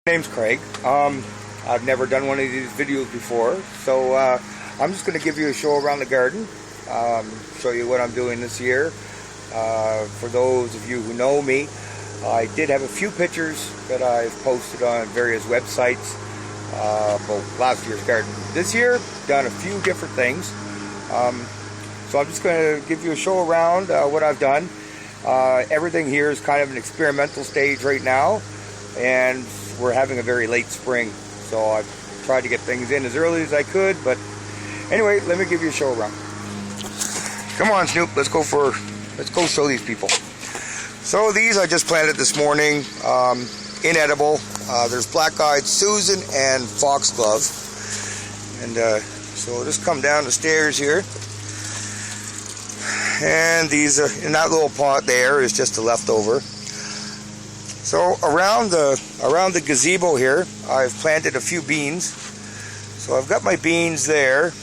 My name's Craig. I've never done one of these videos before, so I'm just going to give you a show around the garden, show you what I'm doing this year. For those of you who know me, I did have a few pictures that I've posted on various websites about last year's garden. This year, done a few different things. So I'm just going to give you a show around what I've done. Everything here is kind of an experimental stage right now, and we're having a very late spring, so I've tried to get things in as early as I could. But anyway, let me give you a show around. Come on, Snoop, let's go show these people. So these I just planted this morning, inedible. There's black-eyed Susan and foxglove, and so just come down the stairs here, and these are in that little pot there is just a leftover. So around the gazebo here, I've planted a few beans. So I've got my beans there,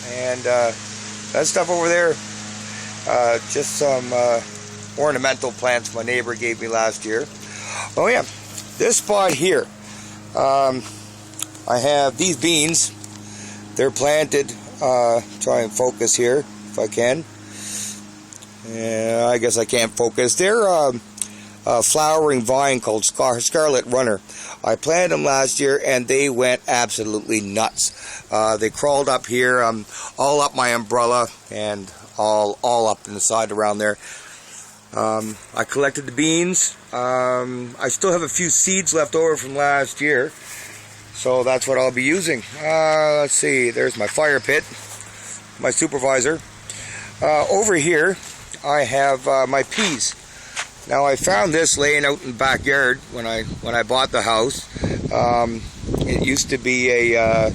and that stuff over there, just some ornamental plants my neighbor gave me last year. Oh yeah, this spot here, I have these beans. They're planted. Try and focus here if I can. Yeah, I guess I can't focus. They're a flowering vine called Scarlet Runner. I planted them last year and they went absolutely nuts. They crawled up here, all up my umbrella, and all up in the side around there. I collected the beans. I still have a few seeds left over from last year, so that's what I'll be using. Let's see, there's my fire pit, my supervisor. Over here I have my peas. Now I found this laying out in the backyard when I bought the house. It used to be a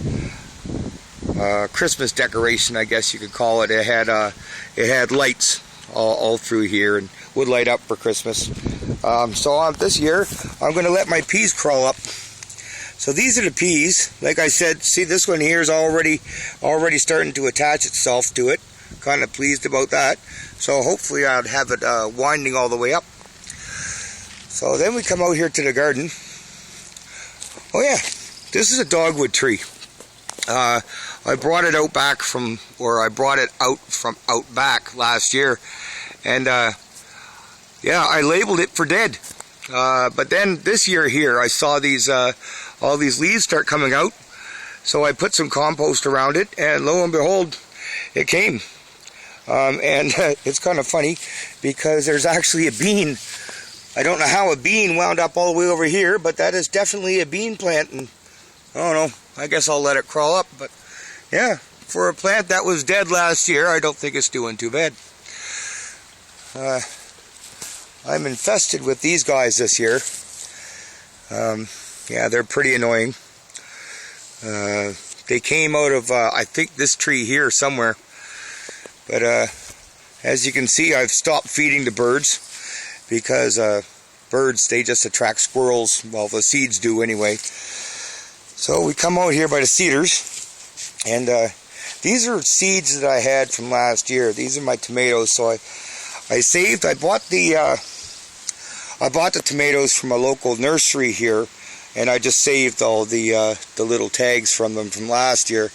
Christmas decoration, I guess you could call it. It had lights all through here and would light up for Christmas. So this year I'm going to let my peas crawl up. So these are the peas. Like I said, see, this one here is already starting to attach itself to it. Kind of pleased about that. So hopefully I'll have it winding all the way up. So then we come out here to the garden. Oh yeah, this is a dogwood tree. I brought it out back from, or I brought it out from out back last year, and yeah, I labeled it for dead. But then this year here, I saw these all these leaves start coming out, so I put some compost around it, and lo and behold, it came. And it's kind of funny because there's actually a bean. I don't know how a bean wound up all the way over here, but that is definitely a bean plant, and I don't know, I guess I'll let it crawl up. But yeah, for a plant that was dead last year, I don't think it's doing too bad. I'm infested with these guys this year. Yeah, they're pretty annoying. They came out of, I think, this tree here somewhere. But as you can see, I've stopped feeding the birds, because birds, they just attract squirrels. Well, the seeds do anyway. So we come out here by the cedars, and these are seeds that I had from last year. These are my tomatoes. So I bought the tomatoes from a local nursery here, and I just saved all the little tags from them from last year.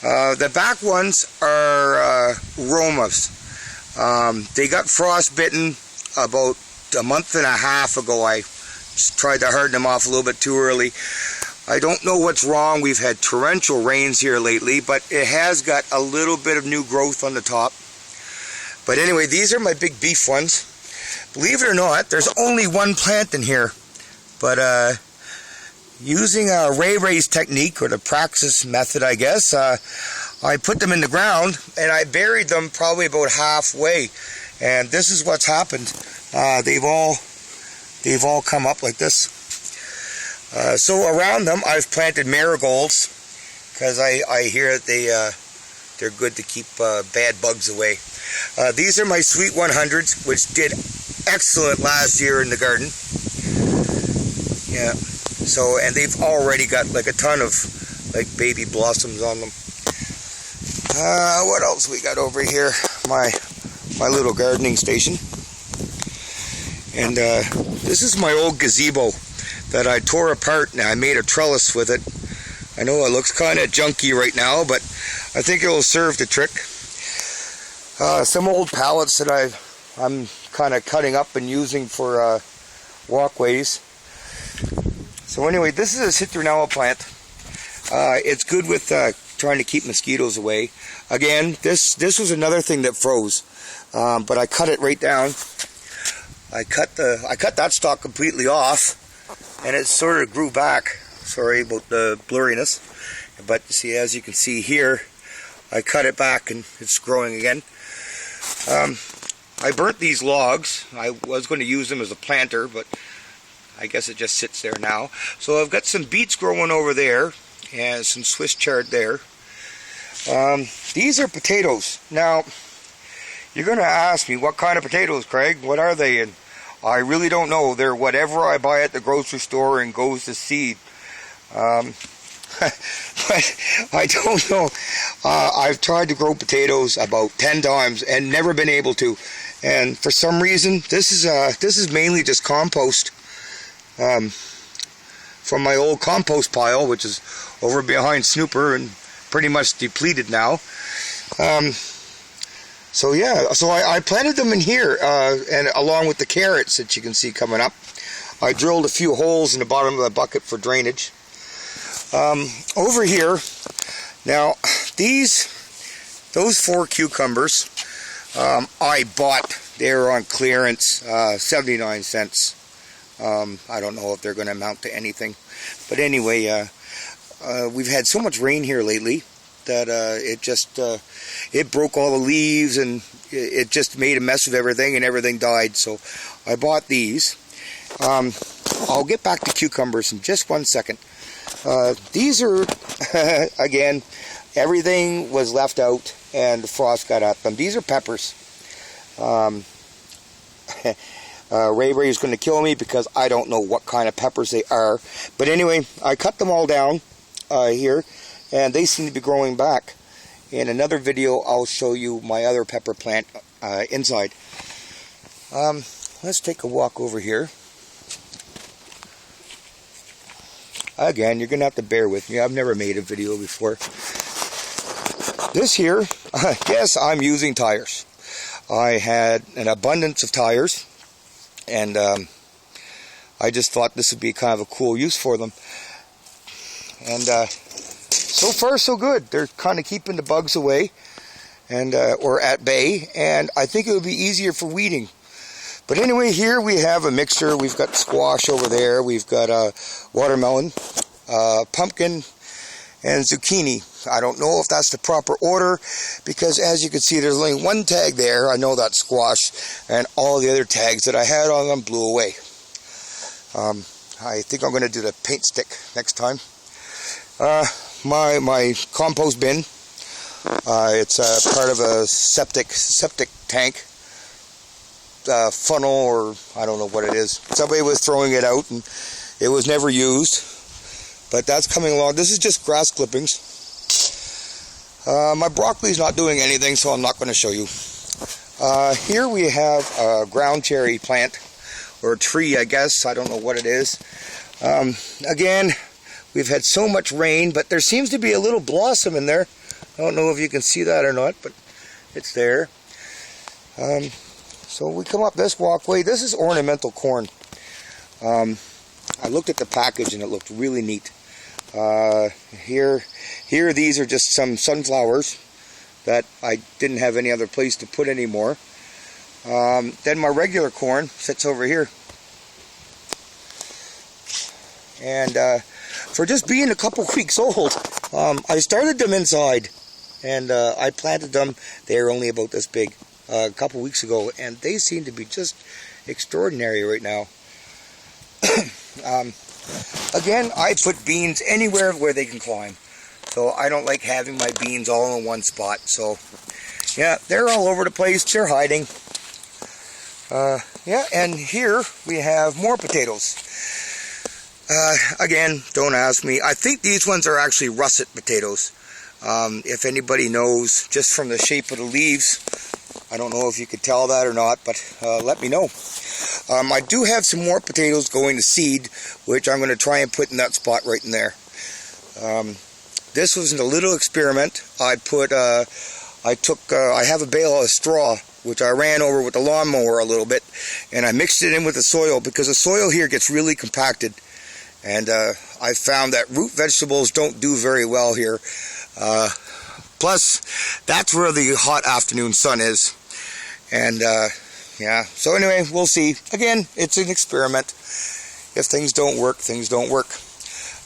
The back ones are Romas. They got frostbitten about a month and a half ago. I tried to harden them off a little bit too early. I don't know what's wrong. We've had torrential rains here lately, but it has got a little bit of new growth on the top. But anyway, these are my big beef ones. Believe it or not, there's only one plant in here. But using a Ray-Ray's technique, or the Praxis method, I guess, I put them in the ground and I buried them probably about halfway. And this is what's happened. They've all come up like this. So around them, I've planted marigolds, because I hear that they're good to keep bad bugs away. These are my Sweet 100s, which did excellent last year in the garden. Yeah. So, and they've already got like a ton of like baby blossoms on them. What else we got over here? My little gardening station. And this is my old gazebo. that I tore apart and I made a trellis with it. I know it looks kind of junky right now, but I think it will serve the trick. Some old pallets that I'm kind of cutting up and using for walkways. So anyway, this is a citronella plant. It's good with trying to keep mosquitoes away. Again, this was another thing that froze, but I cut it right down. I cut that stalk completely off, and it sort of grew back. Sorry about the blurriness, but see, as you can see here, I cut it back and it's growing again. I burnt these logs. I was going to use them as a planter, but I guess it just sits there now. So I've got some beets growing over there and some Swiss chard there. These are potatoes. Now, you're going to ask me, what kind of potatoes, Craig? What are they? And I really don't know. They're whatever I buy at the grocery store and goes to seed. But I don't know. I've tried to grow potatoes about 10 times and never been able to. And for some reason, this is mainly just compost from my old compost pile, which is over behind Snooper and pretty much depleted now. So yeah, so I planted them in here, and along with the carrots that you can see coming up. I drilled a few holes in the bottom of the bucket for drainage. Over here, now those 4 cucumbers, I bought. They were on clearance, 79 cents. I don't know if they're going to amount to anything, but anyway, we've had so much rain here lately that it broke all the leaves and it just made a mess of everything, and everything died. So I bought these. I'll get back to cucumbers in just one second. These are, again, everything was left out and the frost got at them. These are peppers. Ray is going to kill me because I don't know what kind of peppers they are. But anyway, I cut them all down here, and they seem to be growing back. In another video, I'll show you my other pepper plant inside. Let's take a walk over here. Again, you're going to have to bear with me. I've never made a video before. This here, yes, I'm using tires. I had an abundance of tires, and I just thought this would be kind of a cool use for them. And so far, so good. They're kind of keeping the bugs away, and or at bay, and I think it would be easier for weeding. But anyway, here we have a mixture. We've got squash over there. We've got watermelon, pumpkin, and zucchini. I don't know if that's the proper order, because as you can see, there's only one tag there. I know that's squash, and all the other tags that I had on them blew away. I think I'm going to do the paint stick next time. My compost bin. It's part of a septic tank. Funnel, or I don't know what it is. Somebody was throwing it out and it was never used, but that's coming along. This is just grass clippings. My broccoli's not doing anything, so I'm not going to show you. Here we have a ground cherry plant, or a tree, I guess. I don't know what it is. Again, we've had so much rain, but there seems to be a little blossom in there. I don't know if you can see that or not, but it's there. So we come up this walkway. This is ornamental corn. I looked at the package and it looked really neat. Here these are just some sunflowers that I didn't have any other place to put anymore. Then my regular corn sits over here. And for just being a couple weeks old, I started them inside, and I planted them. They were only about this big. A couple weeks ago, and they seem to be just extraordinary right now. Again, I put beans anywhere where they can climb, so I don't like having my beans all in one spot. So yeah, they're all over the place. They're hiding. Yeah, and here we have more potatoes. Again, don't ask me. I think these ones are actually russet potatoes. If anybody knows, just from the shape of the leaves, I don't know if you could tell that or not, but let me know. I do have some more potatoes going to seed, which I'm going to try and put in that spot right in there. This was a little experiment. I have a bale of straw, which I ran over with the lawnmower a little bit, and I mixed it in with the soil, because the soil here gets really compacted, and I found that root vegetables don't do very well here. Plus, that's where the hot afternoon sun is, and yeah, so anyway, we'll see. Again, it's an experiment. If things don't work, things don't work.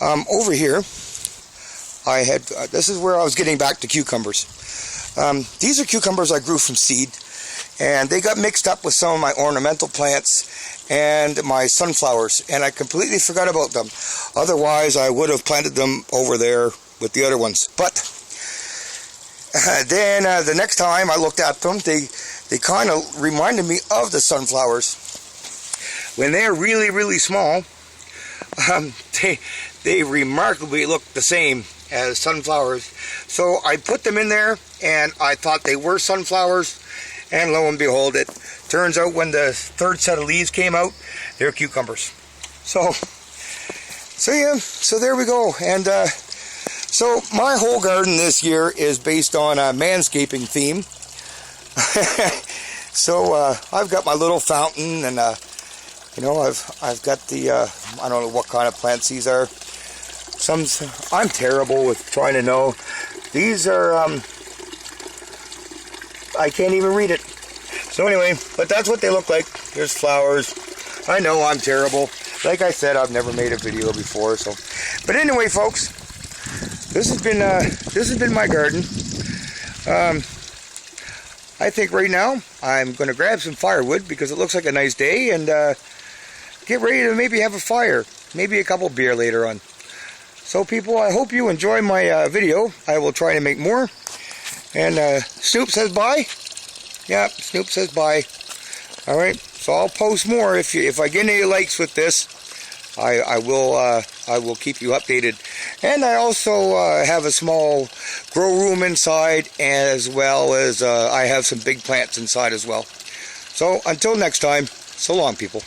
Over here, I had, this is where I was getting back to cucumbers. These are cucumbers I grew from seed, and they got mixed up with some of my ornamental plants and my sunflowers, and I completely forgot about them. Otherwise, I would have planted them over there with the other ones. But then the next time I looked at them, they kind of reminded me of the sunflowers. When they're really, really small, they remarkably look the same as sunflowers. So I put them in there, and I thought they were sunflowers, and lo and behold, it turns out when the third set of leaves came out, they're cucumbers. So yeah, so there we go. And so my whole garden this year is based on a manscaping theme. So I've got my little fountain, and you know, I've got the I don't know what kind of plants these are. I'm terrible with trying to know. These are I can't even read it. So anyway, but that's what they look like. There's flowers. I know I'm terrible. Like I said, I've never made a video before. So, but anyway, folks, this has been my garden. I think right now I'm going to grab some firewood, because it looks like a nice day, and get ready to maybe have a fire, maybe a couple beer later on. So people, I hope you enjoy my video. I will try to make more. And Snoop says bye. Yeah, Snoop says bye. All right, so I'll post more if I get any likes with this. I will keep you updated. And I also have a small grow room inside, as well as I have some big plants inside as well. So until next time, so long, people.